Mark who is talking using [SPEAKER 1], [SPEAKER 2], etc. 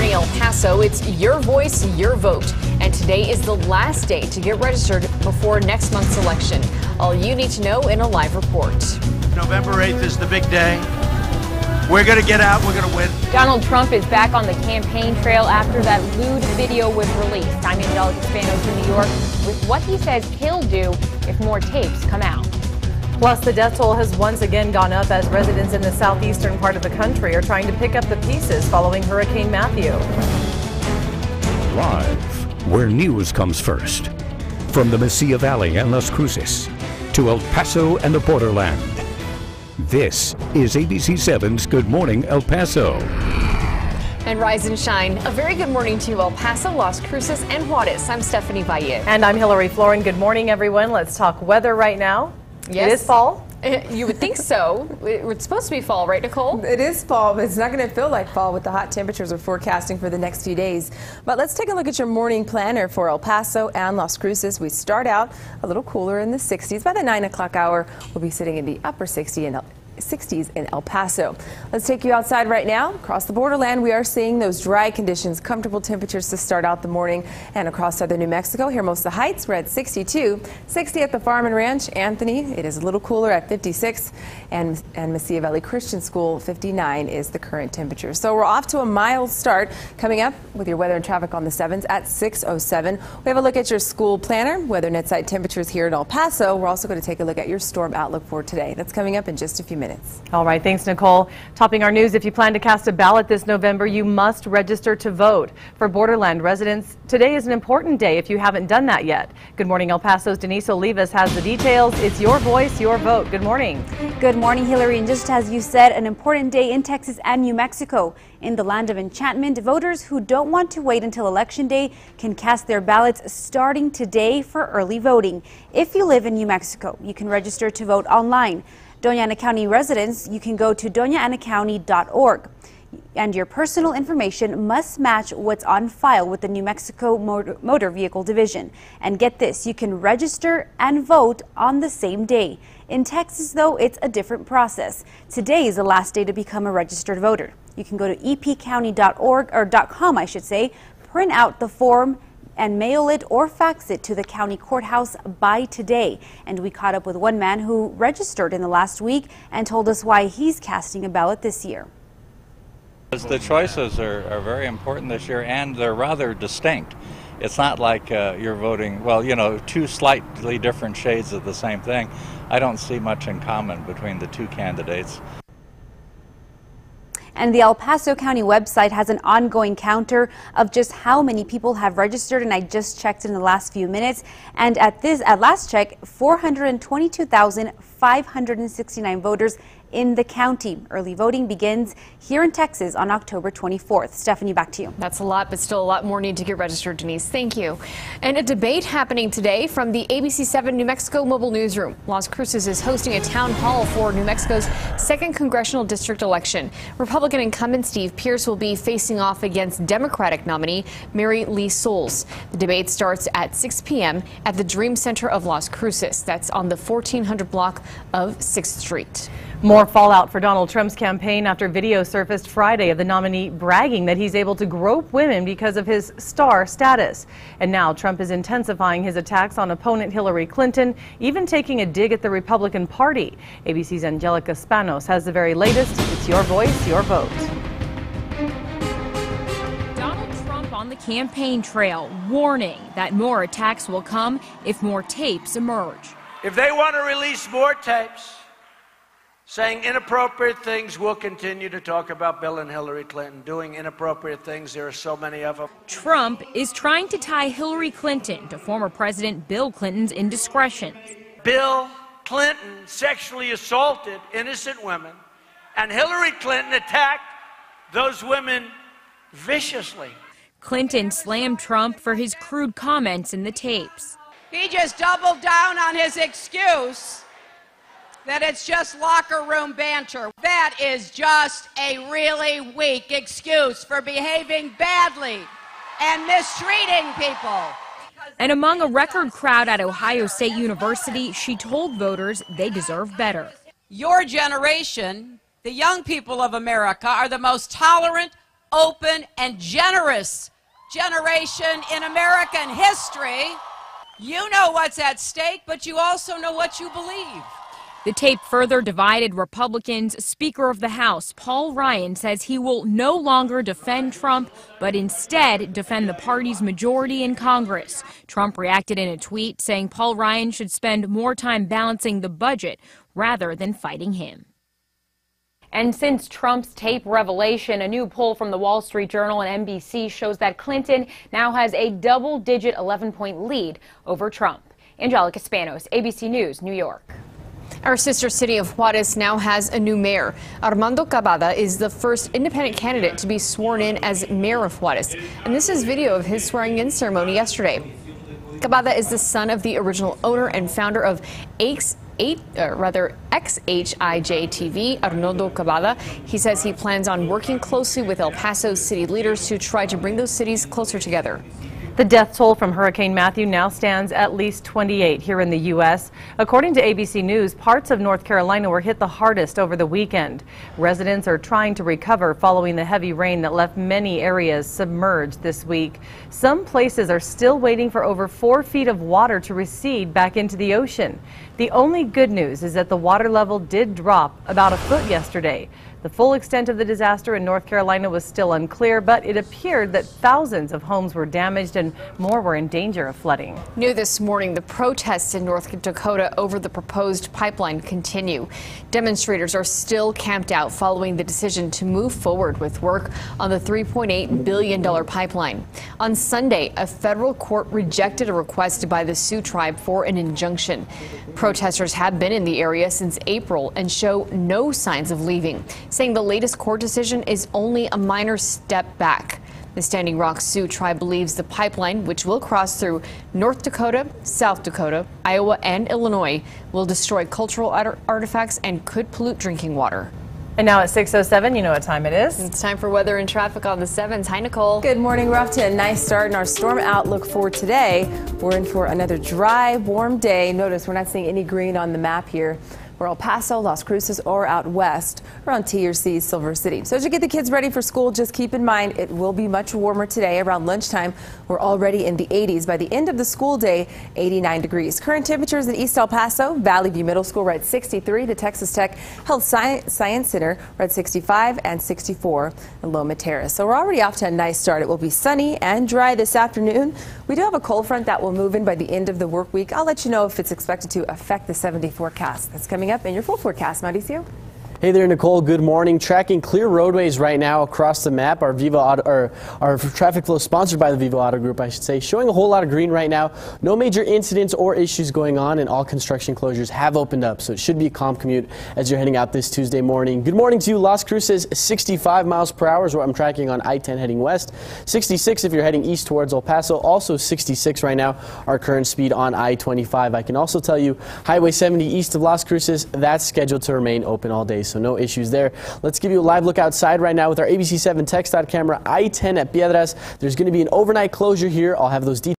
[SPEAKER 1] morning, El Paso. It's your voice, your vote. And today is the last day to get registered before next month's election. All you need to know in a live report.
[SPEAKER 2] November 8th is the big day. We're going to get out. We're going to win.
[SPEAKER 3] Donald Trump is back on the campaign trail after that lewd video was released. I'm Angelica Spanos in New York with what he says he'll do if more tapes come out.
[SPEAKER 4] Plus, the death toll has once again gone up as residents in the southeastern part of the country are trying to pick up the pieces following Hurricane Matthew.
[SPEAKER 5] Live, where news comes first. From the Mesilla Valley and Las Cruces to El Paso and the borderland. This is ABC7's Good Morning El Paso.
[SPEAKER 1] And rise and shine. A very good morning to you, El Paso, Las Cruces, and Juarez. I'm Stephanie Valle.
[SPEAKER 4] And I'm Hillary Floren. Good morning, everyone. Let's talk weather right now.
[SPEAKER 1] Yes.
[SPEAKER 4] It is fall.
[SPEAKER 1] You would think so. It's supposed to be fall, right, Nicole?
[SPEAKER 6] It is fall, but it's not going to feel like fall with the hot temperatures we're forecasting for the next few days. But let's take a look at your morning planner for El Paso and Las Cruces. We start out a little cooler in the 60s. By the 9 o'clock hour, we'll be sitting in the upper 60s in El Paso. Let's take you outside right now. Across the borderland, we are seeing those dry conditions, comfortable temperatures to start out the morning. And across southern New Mexico, here most of the heights, we're at 62, 60 at the Farm and Ranch. Anthony, it is a little cooler at 56, and Mesilla Valley Christian School, 59 is the current temperature. So we're off to a mild start. Coming up with your weather and traffic on the 7s at 6:07. We have a look at your school planner, weather net site temperatures here in El Paso. We're also going to take a look at your storm outlook for today. That's coming up in just a few minutes.
[SPEAKER 4] All right, thanks, Nicole. Topping our news, if you plan to cast a ballot this November, you must register to vote. For borderland residents, today is an important day if you haven't done that yet. Good morning, El Paso's Denise Olivas has the details. It's your voice, your vote. Good morning.
[SPEAKER 7] Good morning, Hillary. And just as you said, an important day in Texas and New Mexico. In the land of enchantment, voters who don't want to wait until Election Day can cast their ballots starting today for early voting. If you live in New Mexico, you can register to vote online. Doña Ana County residents, you can go to doñaanacounty.org. And your personal information must match what's on file with the New Mexico Motor Vehicle Division. And get this, you can register and vote on the same day. In Texas, though, it's a different process. Today is the last day to become a registered voter. You can go to epcounty.org, or .com, I should say, print out the form and mail it or fax it to the county courthouse by today. And we caught up with one man who registered in the last week and told us why he's casting a ballot this year.
[SPEAKER 8] The choices are very important this year, and they're rather distinct. It's not like you're voting, well, you know, two slightly different shades of the same thing. I don't see much in common between the two candidates.
[SPEAKER 7] And the El Paso County website has an ongoing counter of just how many people have registered, and I just checked in the last few minutes. And at last check, 422,569 voters in the county. Early voting begins here in Texas on October 24th. Stephanie, back to you.
[SPEAKER 1] That's a lot, but still a lot more need to get registered, Denise. Thank you. And a debate happening today from the ABC7 New Mexico Mobile Newsroom. Las Cruces is hosting a town hall for New Mexico's 2nd Congressional District election. Republican incumbent Steve Pierce will be facing off against Democratic nominee Mary Lee Souls. The debate starts at 6 p.m. at the Dream Center of Las Cruces. That's on the 1400 block of 6th Street.
[SPEAKER 4] More fallout for Donald Trump's campaign after video surfaced Friday of the nominee bragging that he's able to grope women because of his star status. And now Trump is intensifying his attacks on opponent Hillary Clinton, even taking a dig at the Republican Party. ABC's Angelica Spanos has the very latest. It's your voice, your vote.
[SPEAKER 3] Donald Trump on the campaign trail, warning that more attacks will come if more tapes emerge.
[SPEAKER 2] If they want to release more tapes saying inappropriate things, we'll continue to talk about Bill and Hillary Clinton doing inappropriate things. There are so many of them.
[SPEAKER 3] Trump is trying to tie Hillary Clinton to former President Bill Clinton's indiscretions.
[SPEAKER 2] Bill Clinton sexually assaulted innocent women, and Hillary Clinton attacked those women viciously.
[SPEAKER 3] Clinton slammed Trump for his crude comments in the tapes.
[SPEAKER 9] He just doubled down on his excuse that it's just locker room banter. That is just a really weak excuse for behaving badly and mistreating people.
[SPEAKER 3] And among a record crowd at Ohio State University, she told voters they deserve better.
[SPEAKER 9] Your generation, the young people of America, are the most tolerant, open, and generous generation in American history. You know what's at stake, but you also know what you believe.
[SPEAKER 3] The tape further divided Republicans. Speaker of the House Paul Ryan says he will no longer defend Trump, but instead defend the party's majority in Congress. Trump reacted in a tweet saying Paul Ryan should spend more time balancing the budget rather than fighting him. And since Trump's tape revelation, a new poll from the Wall Street Journal and NBC shows that Clinton now has a double-digit 11-point lead over Trump. Angelica Spanos, ABC News, New York.
[SPEAKER 1] Our sister city of Juarez now has a new mayor. Armando Cavada is the first independent candidate to be sworn in as mayor of Juarez. And this is video of his swearing-in ceremony yesterday. Cavada is the son of the original owner and founder of XHIJ TV, Arnoldo Cavada. He says he plans on working closely with El Paso city leaders to try to bring those cities closer together.
[SPEAKER 4] The death toll from Hurricane Matthew now stands at least 28 here in the U.S. According to ABC News, parts of North Carolina were hit the hardest over the weekend. Residents are trying to recover following the heavy rain that left many areas submerged this week. Some places are still waiting for over 4 feet of water to recede back into the ocean. The only good news is that the water level did drop about a foot yesterday. The full extent of the disaster in North Carolina was still unclear, but it appeared that thousands of homes were damaged and more were in danger of flooding.
[SPEAKER 1] New this morning, the protests in North Dakota over the proposed pipeline continue. Demonstrators are still camped out following the decision to move forward with work on the $3.8 billion pipeline. On Sunday, a federal court rejected a request by the Sioux tribe for an injunction. Protesters have been in the area since April and show no signs of leaving, saying the latest court decision is only a minor step back. The Standing Rock Sioux tribe believes the pipeline, which will cross through North Dakota, South Dakota, Iowa, and Illinois, will destroy cultural artifacts and could pollute drinking water.
[SPEAKER 4] And now at 6:07, you know what time it is.
[SPEAKER 1] It's time for weather and traffic on the 7s. Hi, Nicole.
[SPEAKER 6] Good morning. We're off to a nice start in our storm outlook for today. We're in for another dry, warm day. Notice we're not seeing any green on the map here. We're El Paso, Las Cruces, or out west around T or C, Silver City. So as you get the kids ready for school, just keep in mind it will be much warmer today. Around lunchtime, we're already in the 80s. By the end of the school day, 89 degrees. Current temperatures in East El Paso, Valley View Middle School, we're at 63. The Texas Tech Health Science Center, we're at 65 and 64 in Loma Terrace. So we're already off to a nice start. It will be sunny and dry this afternoon. We do have a cold front that will move in by the end of the work week. I'll let you know if it's expected to affect the 70 forecast. That's coming up in your full forecast. Mauricio?
[SPEAKER 10] Hey there, Nicole. Good morning. Tracking clear roadways right now across the map. Our traffic flow sponsored by the Viva Auto Group, I should say, showing a whole lot of green right now. No major incidents or issues going on, and all construction closures have opened up, so it should be a calm commute as you're heading out this Tuesday morning. Good morning to you. Las Cruces, 65 miles per hour is what I'm tracking on I-10 heading west. 66 if you're heading east towards El Paso. Also 66 right now, our current speed on I-25. I can also tell you Highway 70 east of Las Cruces, that's scheduled to remain open all day. So no issues there. Let's give you a live look outside right now with our ABC7 TxDOT camera. I-10 at Piedras. There's going to be an overnight closure here. I'll have those details